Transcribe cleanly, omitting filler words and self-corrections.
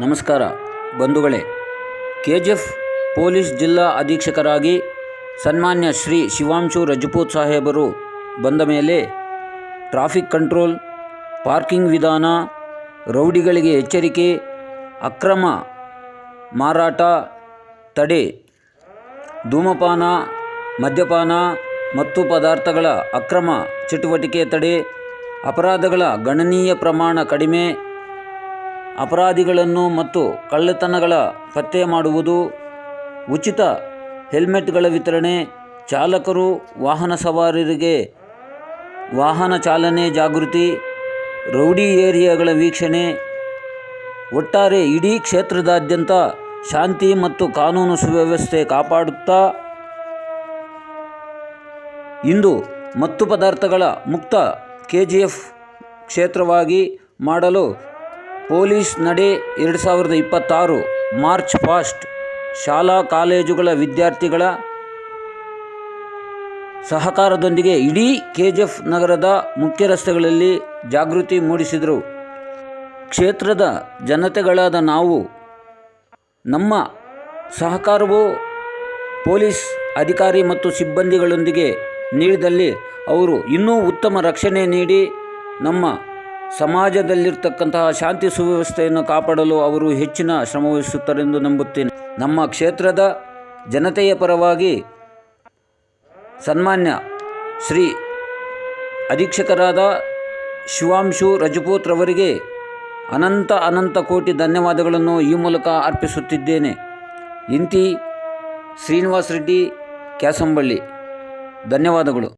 ನಮಸ್ಕಾರ ಬಂಧುಗಳೇ. KGF police ಜಿಲ್ಲಾ ಅಧೀಕ್ಷಕರಾಗಿ ಸನ್ಮಾನ್ಯ ಶ್ರೀ ಶಿವಾಂಶು ರಜಪೂತ್ ಸಾಹೇಬರು ಬಂದ ಮೇಲೆ ಟ್ರಾಫಿಕ್ ಕಂಟ್ರೋಲ್, ಪಾರ್ಕಿಂಗ್ ವಿಧಾನ, ರೌಡಿಗಳಿಗೆ ಎಚ್ಚರಿಕೆ, ಅಕ್ರಮ ಮಾರಾಟ ತಡೆ, ಧೂಮಪಾನ, ಮದ್ಯಪಾನ ಮತ್ತು ಪದಾರ್ಥಗಳ ಅಕ್ರಮ ಚಟುವಟಿಕೆ ತಡೆ, ಅಪರಾಧಗಳ ಗಣನೀಯ ಪ್ರಮಾಣ ಕಡಿಮೆ, ಅಪರಾಧಿಗಳನ್ನು ಮತ್ತು ಕಳ್ಳತನಗಳ ಪತ್ತೆ ಮಾಡುವುದು, ಉಚಿತ ಹೆಲ್ಮೆಟ್ಗಳ ವಿತರಣೆ, ಚಾಲಕರು ವಾಹನ ಸವಾರರಿಗೆ ವಾಹನ ಚಾಲನೆ ಜಾಗೃತಿ, ರೌಡಿ ಏರಿಯಾಗಳ ವೀಕ್ಷಣೆ, ಒಟ್ಟಾರೆ ಇಡೀ ಕ್ಷೇತ್ರದಾದ್ಯಂತ ಶಾಂತಿ ಮತ್ತು ಕಾನೂನು ಸುವ್ಯವಸ್ಥೆ ಕಾಪಾಡುತ್ತಾ ಇಂದು ಮತ್ತು ಪದಾರ್ಥಗಳ ಮುಕ್ತ ಕೆಜಿಎಫ್ ಕ್ಷೇತ್ರವಾಗಿ ಮಾಡಲು ಪೊಲೀಸ್ ನಡೆ 2026 ಮಾರ್ಚ್ ಪಾಸ್ಟ್ ಶಾಲಾ ಕಾಲೇಜುಗಳ ವಿದ್ಯಾರ್ಥಿಗಳ ಸಹಕಾರದೊಂದಿಗೆ ಇಡೀ ಕೆಜಿಎಫ್ ನಗರದ ಮುಖ್ಯ ರಸ್ತೆಗಳಲ್ಲಿ ಜಾಗೃತಿ ಮೂಡಿಸಿದರು. ಕ್ಷೇತ್ರದ ಜನತೆಗಳಾದ ನಾವು ನಮ್ಮ ಸಹಕಾರವು ಪೊಲೀಸ್ ಅಧಿಕಾರಿ ಮತ್ತು ಸಿಬ್ಬಂದಿಗಳೊಂದಿಗೆ ನೀಡಿದಲ್ಲಿ ಅವರು ಇನ್ನೂ ಉತ್ತಮ ರಕ್ಷಣೆ ನೀಡಿ ನಮ್ಮ ಸಮಾಜದಲ್ಲಿರ್ತಕ್ಕಂತಹ ಶಾಂತಿ ಸುವ್ಯವಸ್ಥೆಯನ್ನು ಕಾಪಾಡಲು ಅವರು ಹೆಚ್ಚಿನ ಶ್ರಮವಹಿಸುತ್ತಾರೆಂದು ನಂಬುತ್ತೇನೆ. ನಮ್ಮ ಕ್ಷೇತ್ರದ ಜನತೆಯ ಪರವಾಗಿ ಸನ್ಮಾನ್ಯ ಶ್ರೀ ಅಧೀಕ್ಷಕರಾದ ಶಿವಾಂಶು ರಜಪೂತ್ ರವರಿಗೆ ಅನಂತ ಕೋಟಿ ಧನ್ಯವಾದಗಳನ್ನು ಈ ಮೂಲಕ ಅರ್ಪಿಸುತ್ತಿದ್ದೇನೆ. ಇಂತಿ ಶ್ರೀನಿವಾಸ್ ರೆಡ್ಡಿ, ಕ್ಯಾಸಂಬಳ್ಳಿ. ಧನ್ಯವಾದಗಳು.